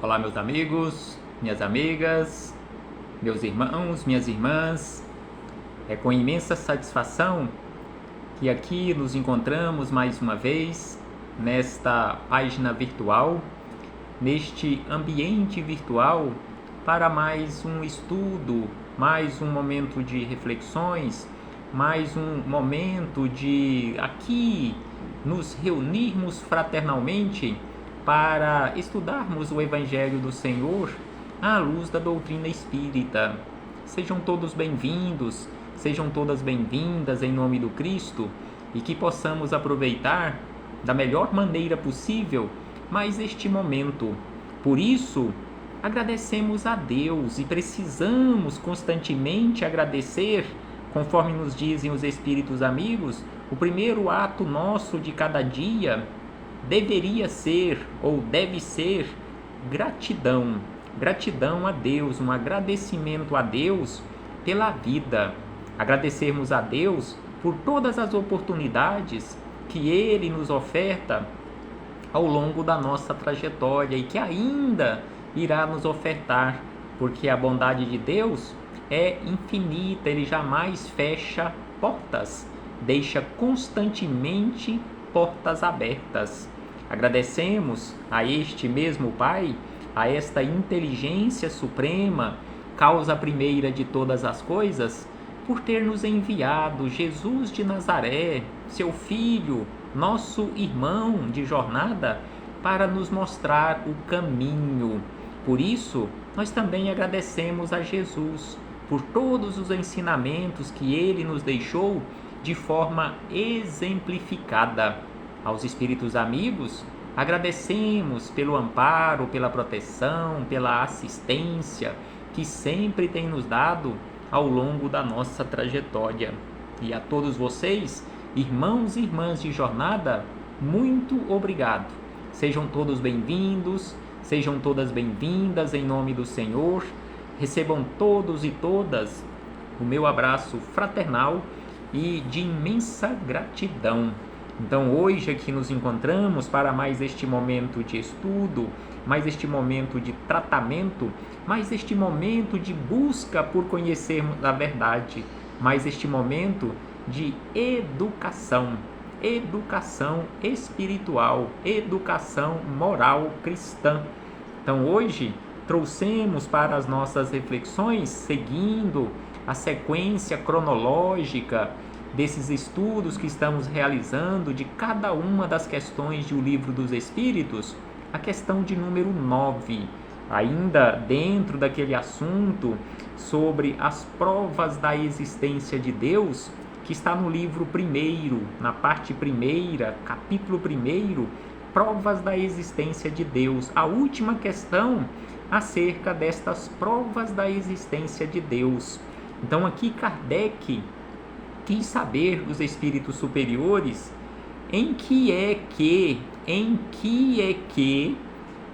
Olá, meus amigos, minhas amigas, meus irmãos, minhas irmãs. É com imensa satisfação que aqui nos encontramos mais uma vez nesta página virtual, neste ambiente virtual, para mais um estudo, mais um momento de reflexões, mais um momento de aqui nos reunirmos fraternalmente para estudarmos o Evangelho do Senhor à luz da doutrina espírita. Sejam todos bem-vindos, sejam todas bem-vindas em nome do Cristo, e que possamos aproveitar da melhor maneira possível mais este momento. Por isso, agradecemos a Deus e precisamos constantemente agradecer, conforme nos dizem os Espíritos amigos. O primeiro ato nosso de cada dia deveria ser ou deve ser gratidão. Gratidão a Deus, um agradecimento a Deus pela vida. Agradecermos a Deus por todas as oportunidades que Ele nos oferta ao longo da nossa trajetória e que ainda irá nos ofertar, porque a bondade de Deus é infinita, Ele jamais fecha portas, deixa constantemente portas abertas. Agradecemos a este mesmo Pai, a esta inteligência suprema, causa primeira de todas as coisas, por ter nos enviado Jesus de Nazaré, seu Filho, nosso irmão de jornada, para nos mostrar o caminho. Por isso, nós também agradecemos a Jesus por todos os ensinamentos que Ele nos deixou de forma exemplificada. Aos Espíritos amigos, agradecemos pelo amparo, pela proteção, pela assistência que sempre tem nos dado ao longo da nossa trajetória. E a todos vocês, irmãos e irmãs de jornada, muito obrigado. Sejam todos bem-vindos, sejam todas bem-vindas em nome do Senhor. Recebam todos e todas o meu abraço fraternal e de imensa gratidão. Então hoje aqui nos encontramos para mais este momento de estudo, mais este momento de tratamento, mais este momento de busca por conhecermos a verdade, mais este momento de educação, educação espiritual, educação moral cristã. Então hoje trouxemos para as nossas reflexões, seguindo a sequência cronológica desses estudos que estamos realizando de cada uma das questões do Livro dos Espíritos, a questão de número 9, ainda dentro daquele assunto sobre as provas da existência de Deus, que está no livro 1º, na parte 1ª, capítulo 1º, provas da existência de Deus. A última questão acerca destas provas da existência de Deus. Então aqui Kardec quis saber dos espíritos superiores em que é que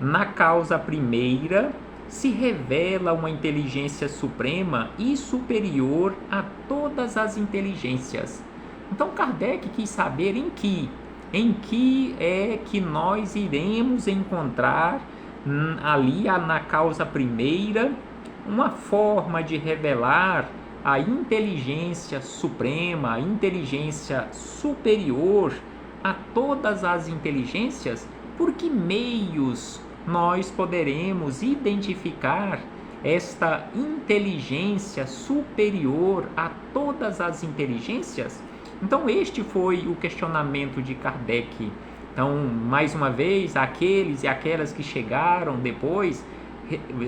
na causa primeira se revela uma inteligência suprema e superior a todas as inteligências. Então Kardec quis saber em que é que nós iremos encontrar ali na causa primeira uma forma de revelar a inteligência suprema, a inteligência superior a todas as inteligências. Por que meios nós poderemos identificar esta inteligência superior a todas as inteligências? Então este foi o questionamento de Kardec. Então, mais uma vez, aqueles e aquelas que chegaram depois,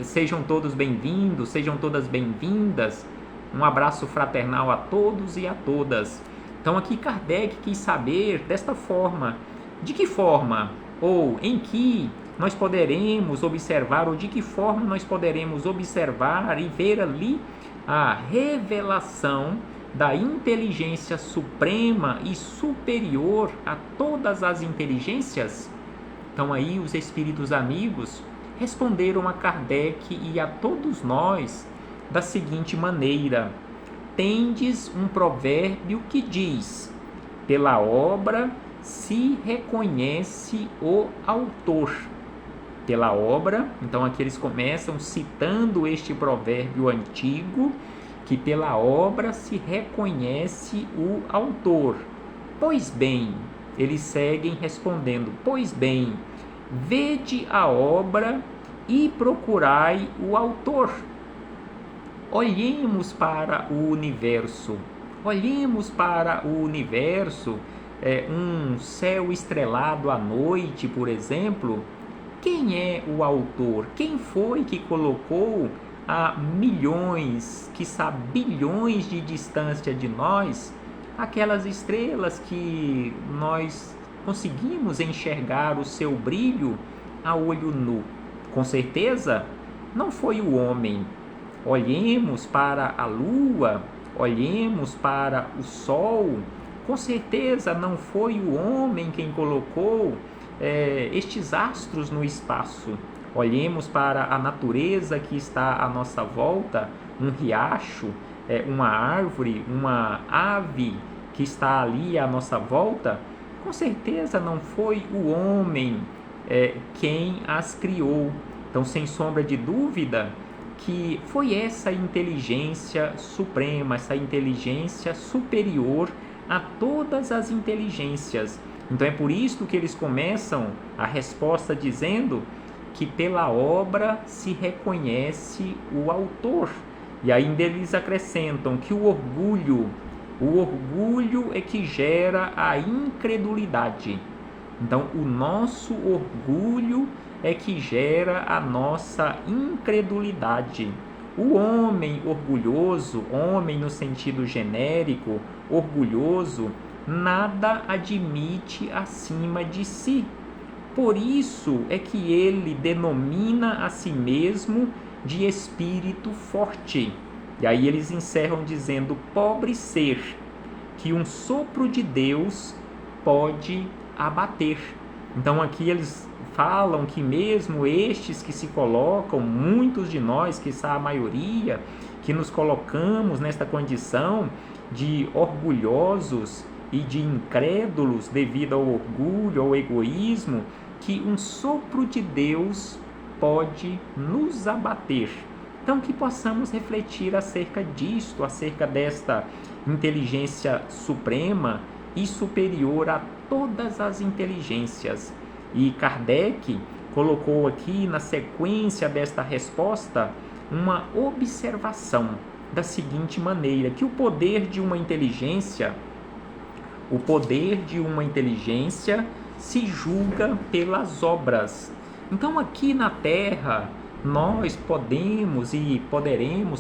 sejam todos bem-vindos, sejam todas bem-vindas. Um abraço fraternal a todos e a todas. Então aqui Kardec quis saber desta forma, de que forma ou em que nós poderemos observar, ou de que forma nós poderemos observar e ver ali a revelação da inteligência suprema e superior a todas as inteligências. Então aí os espíritos amigos responderam a Kardec e a todos nós da seguinte maneira: tendes um provérbio que diz: pela obra se reconhece o autor. pela obra. Então aqui eles começam citando este provérbio antigo, que pela obra se reconhece o autor. Pois bem, eles seguem respondendo, pois bem, vede a obra e procurai o autor. Olhemos para o universo, um céu estrelado à noite, por exemplo. Quem é o autor? Quem foi que colocou a milhões, quiçá bilhões de distância de nós, aquelas estrelas que nós conseguimos enxergar o seu brilho a olho nu? Com certeza, não foi o homem. Olhemos para a lua, olhemos para o sol. Com certeza não foi o homem quem colocou estes astros no espaço. Olhemos para a natureza que está à nossa volta, um riacho, uma árvore, uma ave que está ali à nossa volta. Com certeza não foi o homem quem as criou. Então, sem sombra de dúvida, que foi essa inteligência suprema, essa inteligência superior a todas as inteligências. Então é por isso que eles começam a resposta dizendo que pela obra se reconhece o autor. E ainda eles acrescentam que o orgulho é que gera a incredulidade. Então o nosso orgulho é que gera a nossa incredulidade. O homem orgulhoso, homem no sentido genérico, orgulhoso, nada admite acima de si. Por isso é que ele denomina a si mesmo de espírito forte. E aí eles encerram dizendo, pobre ser, que um sopro de Deus pode abater. Então aqui eles falam que mesmo estes que se colocam, muitos de nós, quiçá a maioria, que nos colocamos nesta condição de orgulhosos e de incrédulos devido ao orgulho, ao egoísmo, que um sopro de Deus pode nos abater. Então que possamos refletir acerca disto, acerca desta inteligência suprema e superior a todas as inteligências. E Kardec colocou aqui na sequência desta resposta uma observação da seguinte maneira, que o poder de uma inteligência se julga pelas obras. Então aqui na Terra nós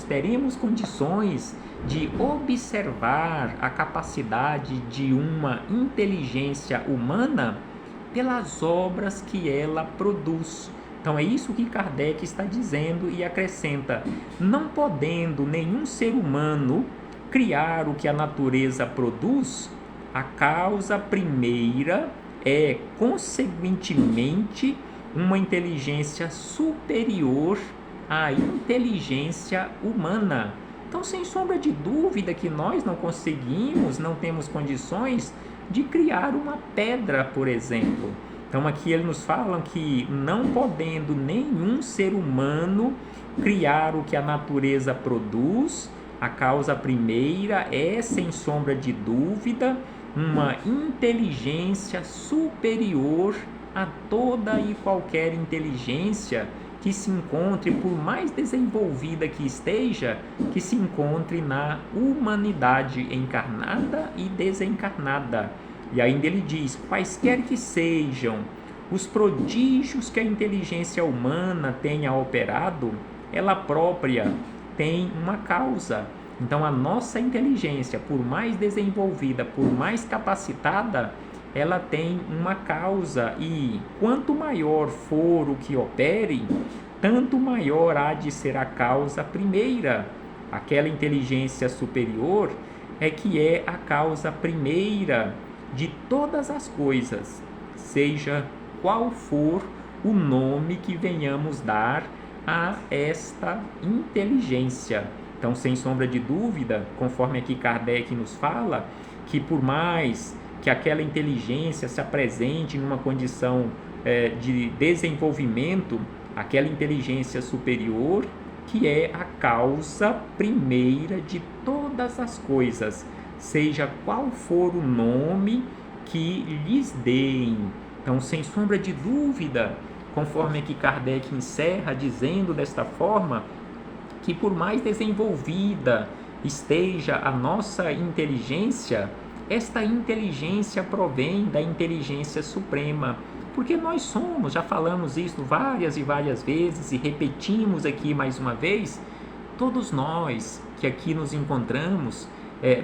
teremos condições de observar a capacidade de uma inteligência humana pelas obras que ela produz. Então é isso que Kardec está dizendo e acrescenta, não podendo nenhum ser humano criar o que a natureza produz, a causa primeira é, consequentemente, uma inteligência superior à inteligência humana. Então, sem sombra de dúvida que nós não temos condições de criar uma pedra, por exemplo. Então aqui eles nos falam que não podendo nenhum ser humano criar o que a natureza produz, a causa primeira é, sem sombra de dúvida, uma inteligência superior a toda e qualquer inteligência que se encontre, por mais desenvolvida que esteja, que se encontre na humanidade encarnada e desencarnada. E ainda ele diz, quaisquer que sejam os prodígios que a inteligência humana tenha operado, ela própria tem uma causa. Então a nossa inteligência, por mais desenvolvida, por mais capacitada, ela tem uma causa, e quanto maior for o que opere, tanto maior há de ser a causa primeira. Aquela inteligência superior é que é a causa primeira de todas as coisas, seja qual for o nome que venhamos dar a esta inteligência. Então, sem sombra de dúvida, conforme aqui Kardec nos fala, que por mais que aquela inteligência se apresente numa condição de desenvolvimento, aquela inteligência superior que é a causa primeira de todas as coisas, seja qual for o nome que lhes deem. Então, sem sombra de dúvida, conforme aqui Kardec encerra dizendo desta forma, que por mais desenvolvida esteja a nossa inteligência, esta inteligência provém da inteligência suprema, porque nós somos, já falamos isso várias e várias vezes e repetimos aqui mais uma vez, todos nós que aqui nos encontramos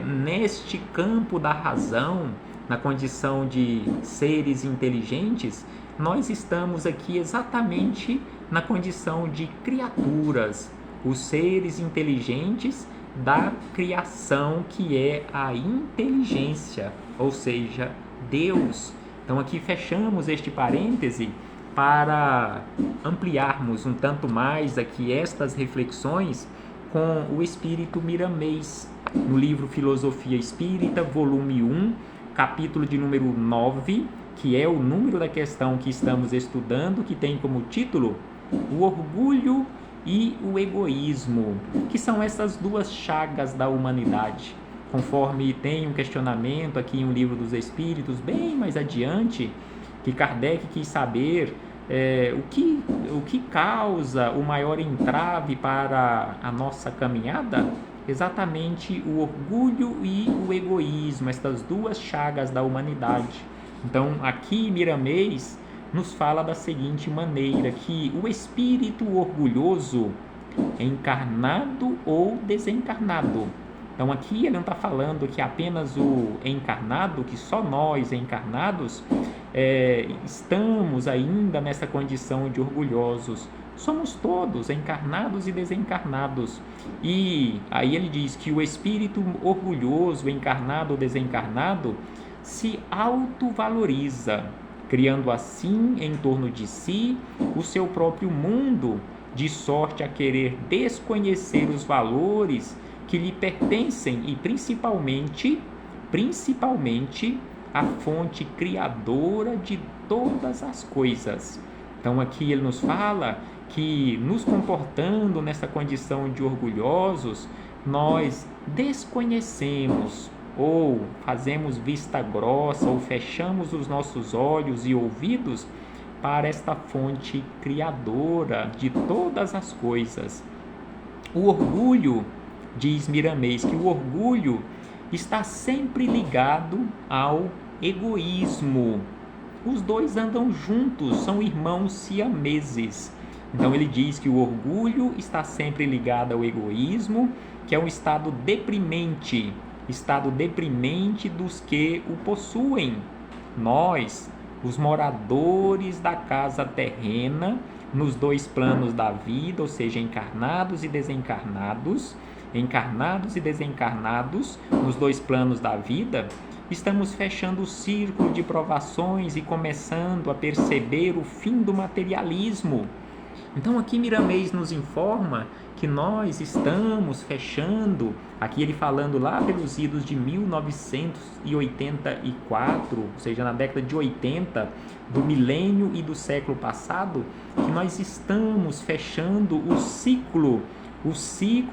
neste campo da razão, na condição de seres inteligentes, nós estamos aqui exatamente na condição de criaturas, os seres inteligentes da criação, que é a inteligência, ou seja, Deus. Então aqui fechamos este parêntese para ampliarmos um tanto mais aqui estas reflexões com o espírito Miramês, no livro Filosofia Espírita, volume 1, capítulo de número 9, que é o número da questão que estamos estudando, que tem como título o orgulho e o egoísmo, que são essas duas chagas da humanidade. Conforme tem um questionamento aqui em um livro dos Espíritos, bem mais adiante, que Kardec quis saber o que causa o maior entrave para a nossa caminhada, exatamente o orgulho e o egoísmo, estas duas chagas da humanidade. Então, aqui Miramês nos fala da seguinte maneira, que o espírito orgulhoso, encarnado ou desencarnado. Então aqui ele não está falando que apenas o encarnado, que só nós encarnados estamos ainda nessa condição de orgulhosos. Somos todos encarnados e desencarnados. E aí ele diz que o espírito orgulhoso, encarnado ou desencarnado, se autovaloriza, criando assim em torno de si o seu próprio mundo, de sorte a querer desconhecer os valores que lhe pertencem e principalmente a fonte criadora de todas as coisas. Então aqui ele nos fala que, nos comportando nessa condição de orgulhosos, nós desconhecemos ou fazemos vista grossa ou fechamos os nossos olhos e ouvidos para esta fonte criadora de todas as coisas. O orgulho, diz Miramês, que o orgulho está sempre ligado ao egoísmo. Os dois andam juntos, são irmãos siameses. Então ele diz que o orgulho está sempre ligado ao egoísmo, que é um estado deprimente dos que o possuem. Nós, os moradores da casa terrena, nos dois planos da vida, ou seja, encarnados e desencarnados, nos dois planos da vida, estamos fechando o círculo de provações e começando a perceber o fim do materialismo. Então aqui Miramês nos informa que nós estamos fechando, aqui ele falando lá pelos idos de 1984, ou seja, na década de 80, do milênio e do século passado, que nós estamos fechando o ciclo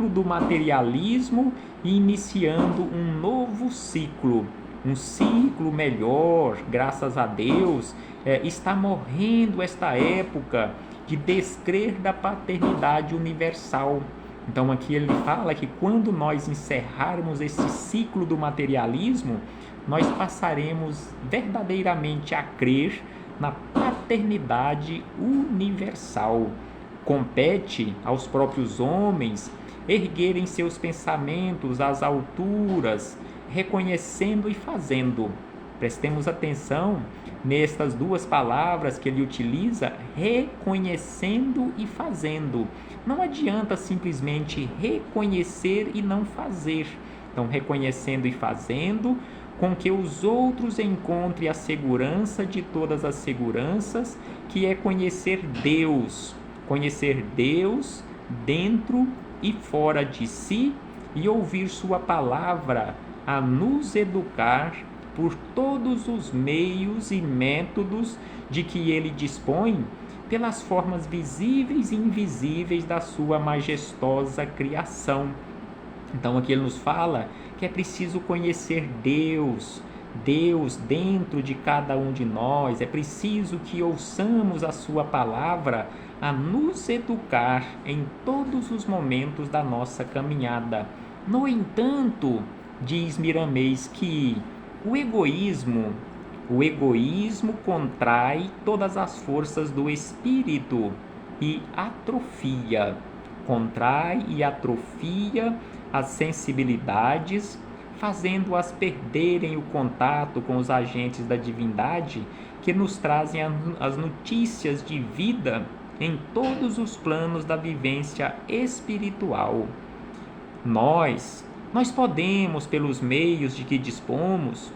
do materialismo e iniciando um novo ciclo, um ciclo melhor, graças a Deus. Está morrendo esta época de descrer da paternidade universal. Então aqui ele fala que quando nós encerrarmos esse ciclo do materialismo, nós passaremos verdadeiramente a crer na paternidade universal. Compete aos próprios homens erguerem seus pensamentos às alturas, reconhecendo e fazendo. Prestemos atenção nestas duas palavras que ele utiliza, reconhecendo e fazendo. Não adianta simplesmente reconhecer e não fazer. Então, reconhecendo e fazendo, com que os outros encontrem a segurança de todas as seguranças, que é conhecer Deus dentro e fora de si, e ouvir sua palavra a nos educar por todos os meios e métodos de que ele dispõe, pelas formas visíveis e invisíveis da sua majestosa criação. Então aqui ele nos fala que é preciso conhecer Deus dentro de cada um de nós. É preciso que ouçamos a sua palavra a nos educar em todos os momentos da nossa caminhada. No entanto, diz Miramês que o egoísmo contrai todas as forças do espírito e atrofia as sensibilidades, fazendo-as perderem o contato com os agentes da divindade que nos trazem as notícias de vida em todos os planos da vivência espiritual. Nós podemos, pelos meios de que dispomos,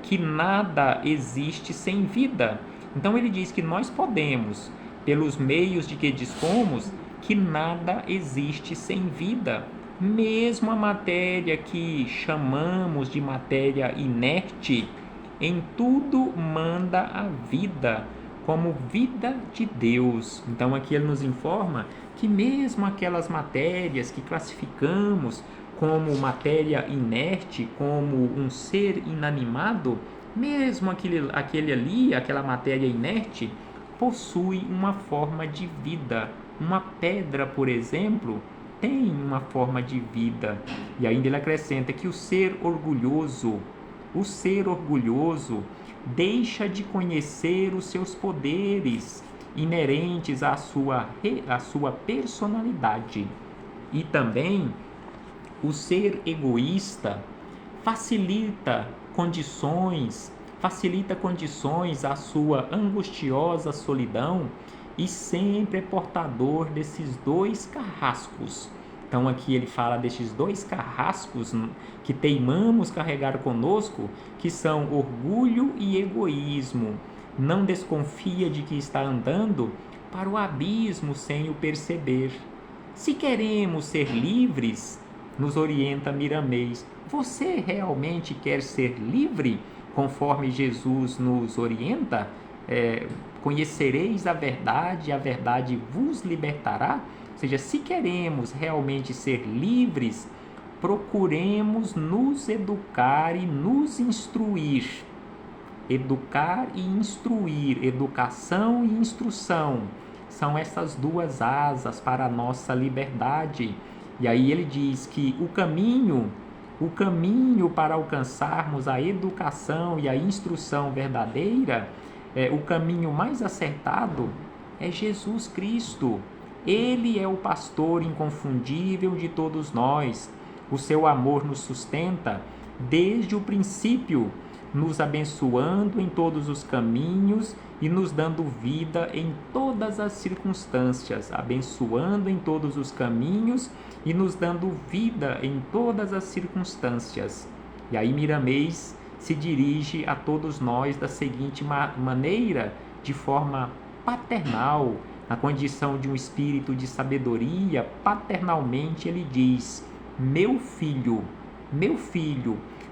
que nada existe sem vida. Então ele diz que nós podemos, pelos meios de que dispomos, que nada existe sem vida. Mesmo a matéria que chamamos de matéria inerte, em tudo manda a vida, como vida de Deus. Então aqui ele nos informa que mesmo aquelas matérias que classificamos como matéria inerte, como um ser inanimado, mesmo aquela matéria inerte, possui uma forma de vida. Uma pedra, por exemplo, tem uma forma de vida. E ainda ele acrescenta que o ser orgulhoso deixa de conhecer os seus poderes inerentes à sua personalidade. E também o ser egoísta facilita condições à sua angustiosa solidão e sempre é portador desses dois carrascos. Então aqui ele fala destes dois carrascos que teimamos carregar conosco, que são orgulho e egoísmo. Não desconfia de que está andando para o abismo sem o perceber. Se queremos ser livres, nos orienta Miramês, você realmente quer ser livre, conforme Jesus nos orienta? Conhecereis a verdade vos libertará. Ou seja, se queremos realmente ser livres, procuremos nos educar e nos instruir. Educar e instruir, educação e instrução, são essas duas asas para a nossa liberdade. E aí ele diz que o caminho para alcançarmos a educação e a instrução verdadeira, o caminho mais acertado é Jesus Cristo. Ele é o pastor inconfundível de todos nós. O seu amor nos sustenta desde o princípio, nos abençoando em todos os caminhos e nos dando vida em todas as circunstâncias, abençoando em todos os caminhos e nos dando vida em todas as circunstâncias. E aí Miramês se dirige a todos nós da seguinte maneira, de forma paternal, na condição de um espírito de sabedoria. Paternalmente ele diz: meu filho,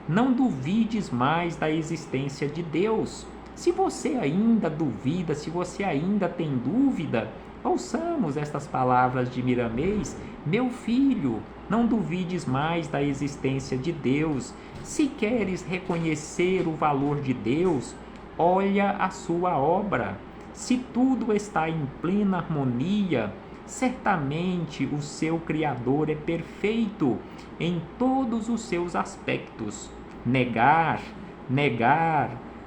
não duvides mais da existência de Deus. Se você ainda duvida, se você ainda tem dúvida, ouçamos estas palavras de Miramês: meu filho, não duvides mais da existência de Deus. Se queres reconhecer o valor de Deus, olha a sua obra. Se tudo está em plena harmonia, certamente o seu Criador é perfeito em todos os seus aspectos. Negar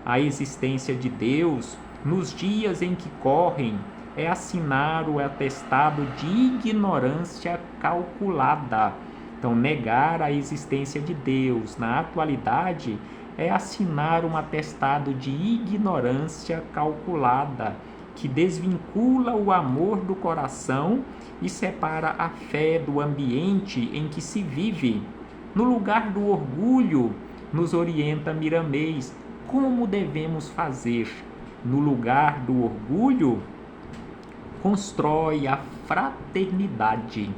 a existência de Deus nos dias em que correm é assinar o atestado de ignorância calculada. Então, negar a existência de Deus na atualidade é assinar um atestado de ignorância calculada, que desvincula o amor do coração e separa a fé do ambiente em que se vive. No lugar do orgulho, nos orienta Miramês como devemos fazer. No lugar do orgulho, constrói a fraternidade.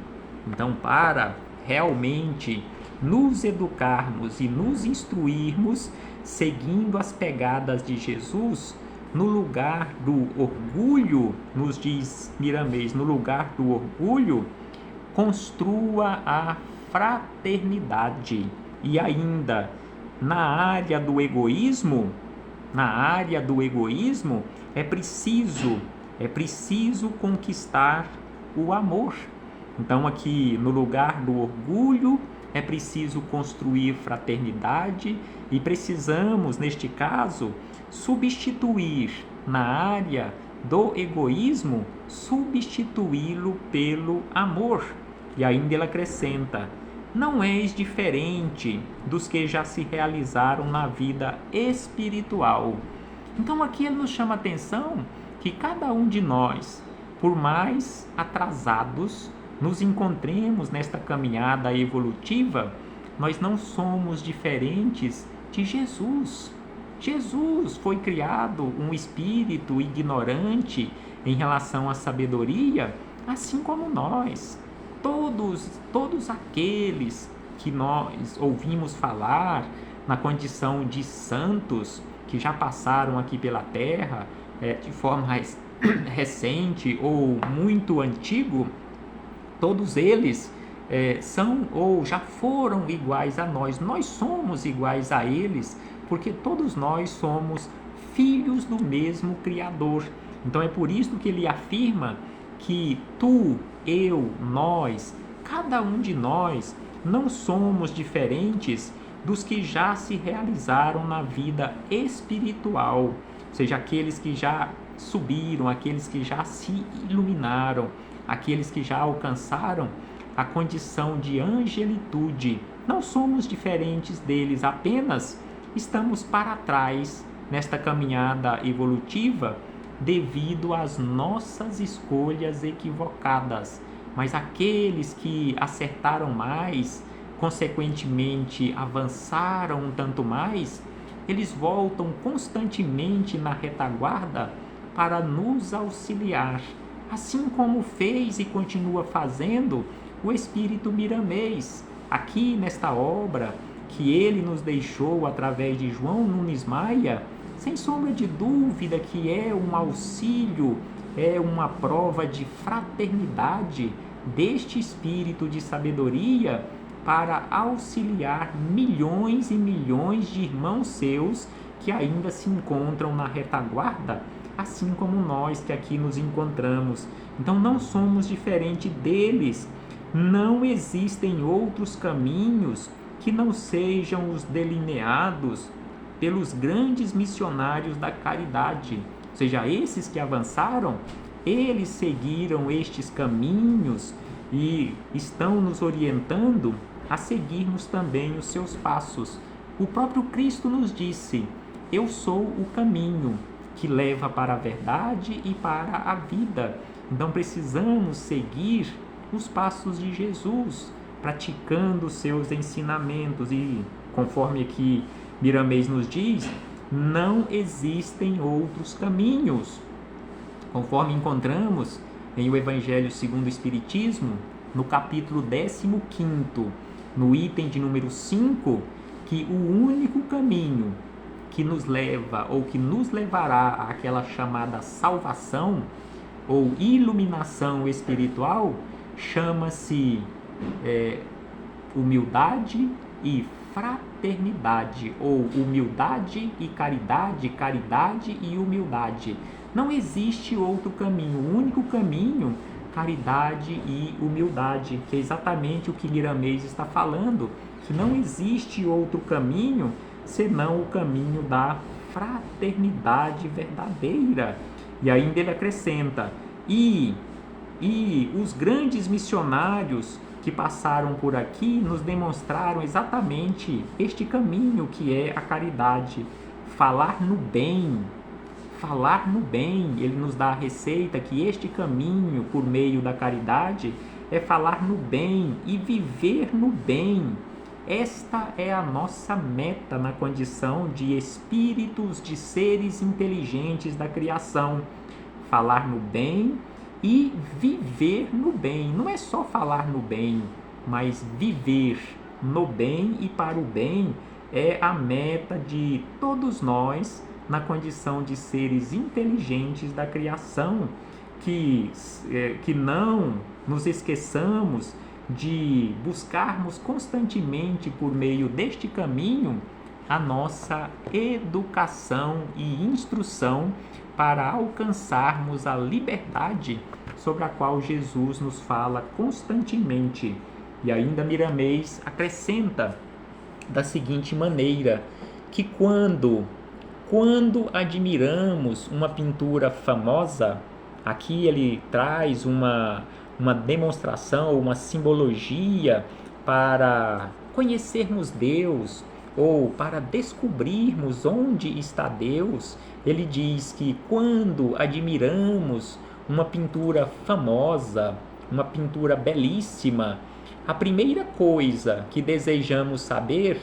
Então, para realmente nos educarmos e nos instruirmos, seguindo as pegadas de Jesus, no lugar do orgulho, nos diz Miramês, no lugar do orgulho, construa a fraternidade. E ainda, na área do egoísmo, é preciso conquistar o amor. Então aqui, no lugar do orgulho, é preciso construir fraternidade e precisamos, neste caso, substituir na área do egoísmo, substituí-lo pelo amor. E ainda ele acrescenta: não és diferente dos que já se realizaram na vida espiritual. Então aqui ele nos chama a atenção que cada um de nós, por mais atrasados nos encontremos nesta caminhada evolutiva, nós não somos diferentes de Jesus. Jesus foi criado um espírito ignorante em relação à sabedoria, assim como nós. Todos aqueles que nós ouvimos falar na condição de santos, que já passaram aqui pela Terra, de forma recente ou muito antigo, todos eles são ou já foram iguais a nós. Nós somos iguais a eles, porque todos nós somos filhos do mesmo Criador. Então é por isso que ele afirma que tu, eu, nós, cada um de nós não somos diferentes dos que já se realizaram na vida espiritual, ou seja, aqueles que já subiram, aqueles que já se iluminaram, aqueles que já alcançaram a condição de angelitude. Não somos diferentes deles, apenas estamos para trás nesta caminhada evolutiva devido às nossas escolhas equivocadas. Mas aqueles que acertaram mais, consequentemente avançaram um tanto mais, eles voltam constantemente na retaguarda para nos auxiliar, assim como fez e continua fazendo o Espírito Miramês, aqui nesta obra que ele nos deixou através de João Nunes Maia, sem sombra de dúvida que é um auxílio, é uma prova de fraternidade deste espírito de sabedoria para auxiliar milhões e milhões de irmãos seus que ainda se encontram na retaguarda, assim como nós que aqui nos encontramos. Então não somos diferentes deles. Não existem outros caminhos que não sejam os delineados pelos grandes missionários da caridade. Ou seja, esses que avançaram, eles seguiram estes caminhos e estão nos orientando a seguirmos também os seus passos. O próprio Cristo nos disse: eu sou o caminho que leva para a verdade e para a vida. Então precisamos seguir os passos de Jesus, praticando os seus ensinamentos. E conforme aqui Miramês nos diz, não existem outros caminhos. Conforme encontramos em o Evangelho segundo o Espiritismo, no capítulo 15º, no item de número 5, que o único caminho que nos leva ou que nos levará àquela chamada salvação ou iluminação espiritual chama-se humildade e fraternidade, ou humildade e caridade, caridade e humildade. Não existe outro caminho, o único caminho, caridade e humildade, que é exatamente o que Miramês está falando, que não existe outro caminho senão o caminho da fraternidade verdadeira. E ainda ele acrescenta: e os grandes missionários que passaram por aqui nos demonstraram exatamente este caminho que é a caridade. Falar no bem, ele nos dá a receita que este caminho por meio da caridade é falar no bem e viver no bem. Esta é a nossa meta na condição de espíritos, de seres inteligentes da criação. Falar no bem e viver no bem. Não é só falar no bem, mas viver no bem e para o bem é a meta de todos nós na condição de seres inteligentes da criação, que não nos esqueçamos de buscarmos constantemente por meio deste caminho a nossa educação e instrução para alcançarmos a liberdade sobre a qual Jesus nos fala constantemente. E ainda Miramês acrescenta da seguinte maneira, que quando admiramos uma pintura famosa, aqui ele traz uma demonstração, uma simbologia para conhecermos Deus ou para descobrirmos onde está Deus. Ele diz que quando admiramos uma pintura famosa, uma pintura belíssima, a primeira coisa que desejamos saber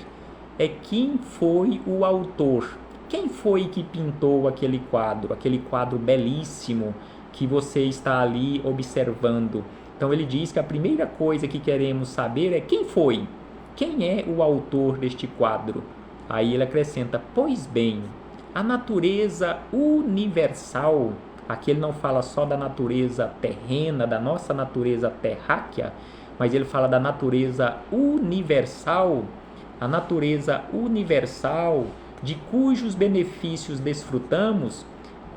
é quem foi o autor. Quem foi que pintou aquele quadro belíssimo que você está ali observando? Então ele diz que a primeira coisa que queremos saber é quem foi. Quem é o autor deste quadro? Aí ele acrescenta, pois bem, a natureza universal, aqui ele não fala só da natureza terrena, da nossa natureza terráquea, mas ele fala da natureza universal, a natureza universal de cujos benefícios desfrutamos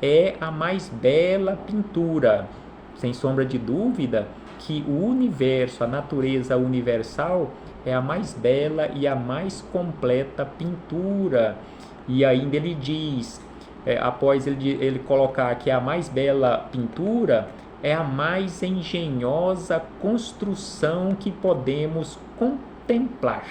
é a mais bela pintura. Sem sombra de dúvida que o universo, a natureza universal, é a mais bela e a mais completa pintura. E ainda ele diz, após ele colocar que a mais bela pintura é a mais engenhosa construção que podemos contemplar.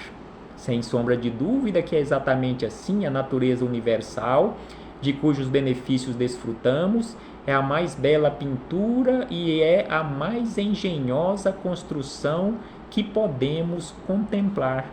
Sem sombra de dúvida que é exatamente assim, a natureza universal, de cujos benefícios desfrutamos, é a mais bela pintura e é a mais engenhosa construção que podemos contemplar.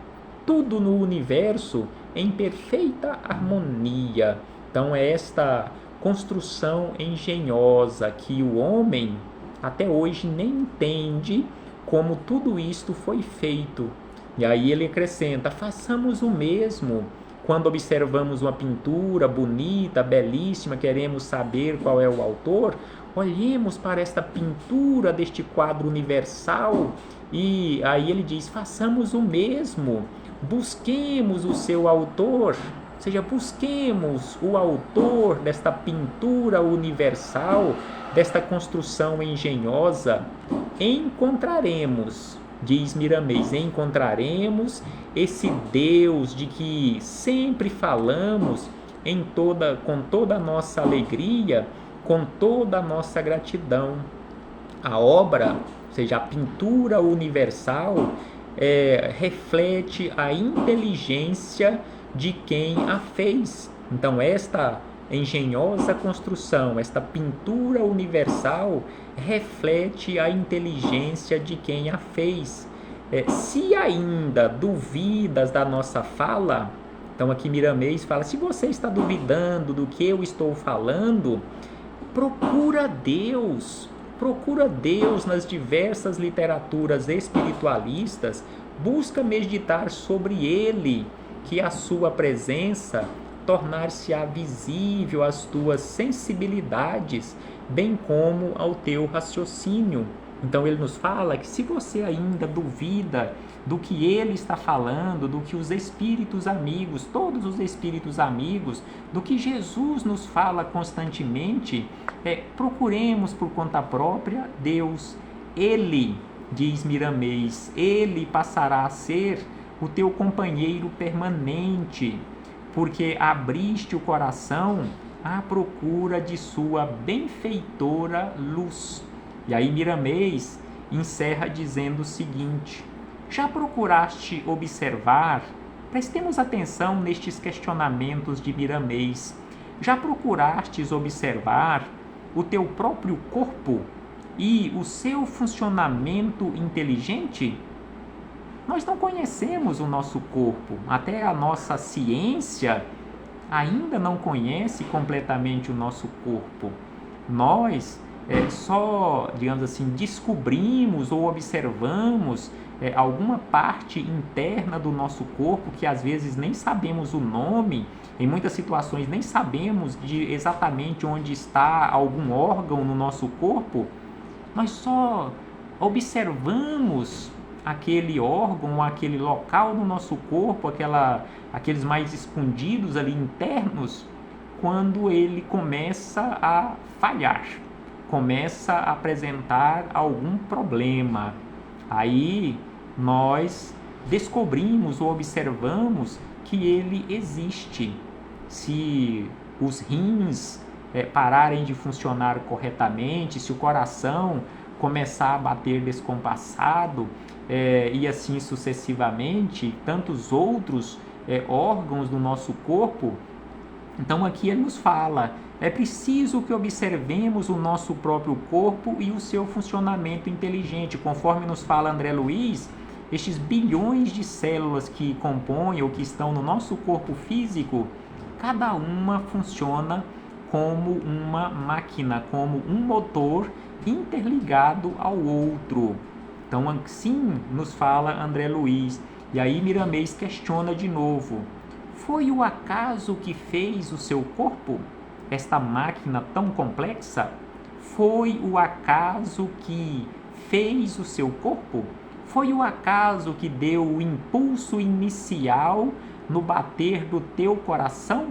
Tudo no universo em perfeita harmonia. Então é esta construção engenhosa que o homem até hoje nem entende como tudo isto foi feito. E aí ele acrescenta, façamos o mesmo. Quando observamos uma pintura bonita, belíssima, queremos saber qual é o autor, olhemos para esta pintura deste quadro universal e aí ele diz, façamos o mesmo, busquemos o seu autor, ou seja, busquemos o autor desta pintura universal, desta construção engenhosa, encontraremos, diz Miramês, encontraremos esse Deus de que sempre falamos com toda a nossa alegria, com toda a nossa gratidão. A obra, ou seja, a pintura universal, reflete a inteligência de quem a fez. Então, esta engenhosa construção, esta pintura universal, reflete a inteligência de quem a fez. Se ainda duvidas da nossa fala, então aqui Miramês fala, se você está duvidando do que eu estou falando, procura Deus nas diversas literaturas espiritualistas, busca meditar sobre Ele, que a sua presença tornar-se-á visível às tuas sensibilidades, bem como ao teu raciocínio. Então ele nos fala que se você ainda duvida do que ele está falando, do que os espíritos amigos, todos os espíritos amigos, do que Jesus nos fala constantemente, procuremos por conta própria Deus. Ele, diz Miramês, ele passará a ser o teu companheiro permanente, porque abriste o coração à procura de sua benfeitora luz. E aí Miramês encerra dizendo o seguinte, já procuraste observar, prestemos atenção nestes questionamentos de Miramês, já procurastes observar o teu próprio corpo e o seu funcionamento inteligente? Nós não conhecemos o nosso corpo, até a nossa ciência ainda não conhece completamente o nosso corpo. Nós só, digamos assim, descobrimos ou observamos alguma parte interna do nosso corpo que às vezes nem sabemos o nome, em muitas situações nem sabemos de exatamente onde está algum órgão no nosso corpo, nós só observamos aquele órgão, aquele local no nosso corpo, aqueles mais escondidos ali internos, quando ele começa a falhar, começa a apresentar algum problema. Aí nós descobrimos ou observamos que ele existe. Se os rins pararem de funcionar corretamente, se o coração começar a bater descompassado e assim sucessivamente, tantos outros órgãos do nosso corpo. Então aqui ele nos fala, é preciso que observemos o nosso próprio corpo e o seu funcionamento inteligente. Conforme nos fala André Luiz, estes bilhões de células que compõem ou que estão no nosso corpo físico, cada uma funciona como uma máquina, como um motor interligado ao outro. Então assim nos fala André Luiz. E aí Miramês questiona de novo, foi o acaso que fez o seu corpo? Esta máquina tão complexa? Foi o acaso que fez o seu corpo? Foi o acaso que deu o impulso inicial no bater do teu coração?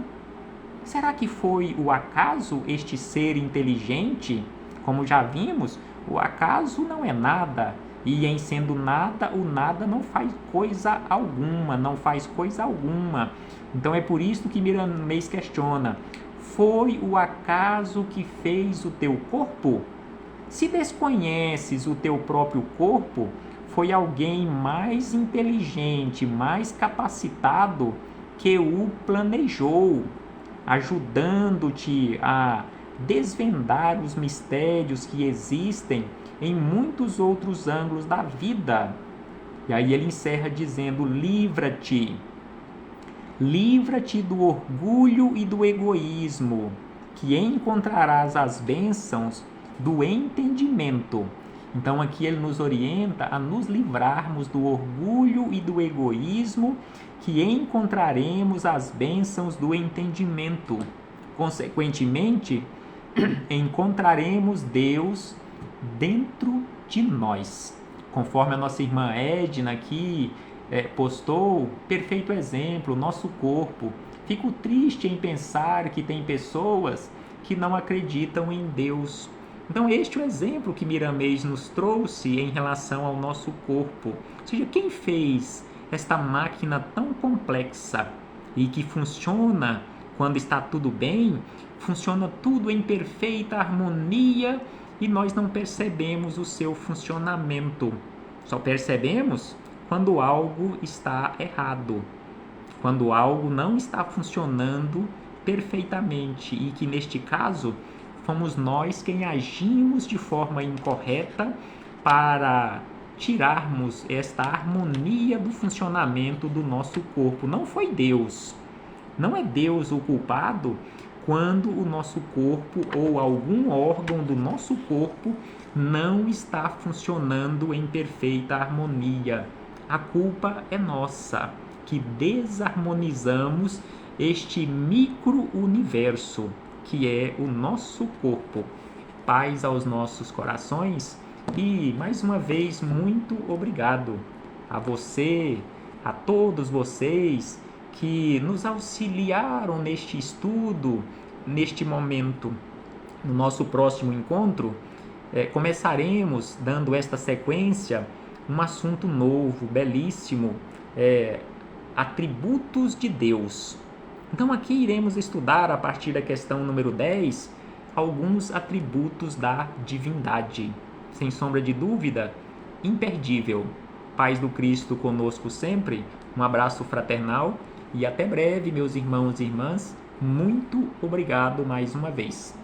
Será que foi o acaso este ser inteligente? Como já vimos, o acaso não é nada. E em sendo nada, o nada não faz coisa alguma, não faz coisa alguma. Então é por isso que Miramês questiona, foi o acaso que fez o teu corpo? Se desconheces o teu próprio corpo, foi alguém mais inteligente, mais capacitado que o planejou, ajudando-te a desvendar os mistérios que existem em muitos outros ângulos da vida. E aí ele encerra dizendo, livra-te do orgulho e do egoísmo, que encontrarás as bênçãos do entendimento. Então aqui ele nos orienta a nos livrarmos do orgulho e do egoísmo, que encontraremos as bênçãos do entendimento. Consequentemente, encontraremos Deus dentro de nós. Conforme a nossa irmã Edna aqui postou, perfeito exemplo, nosso corpo. Fico triste em pensar que tem pessoas que não acreditam em Deus. Então este é o exemplo que Miramês nos trouxe em relação ao nosso corpo. Ou seja, quem fez esta máquina tão complexa e que funciona quando está tudo bem, funciona tudo em perfeita harmonia e nós não percebemos o seu funcionamento. Só percebemos quando algo está errado, quando algo não está funcionando perfeitamente e que neste caso fomos nós quem agimos de forma incorreta para tirarmos esta harmonia do funcionamento do nosso corpo. Não foi Deus. Não é Deus o culpado quando o nosso corpo ou algum órgão do nosso corpo não está funcionando em perfeita harmonia. A culpa é nossa, que desarmonizamos este micro-universo, que é o nosso corpo. Paz aos nossos corações e, mais uma vez, muito obrigado a você, a todos vocês que nos auxiliaram neste estudo, neste momento. No nosso próximo encontro, começaremos dando esta sequência, um assunto novo, belíssimo, atributos de Deus. Então aqui iremos estudar, a partir da questão número 10, alguns atributos da divindade. Sem sombra de dúvida, imperdível. Paz do Cristo conosco sempre, um abraço fraternal e até breve, meus irmãos e irmãs. Muito obrigado mais uma vez.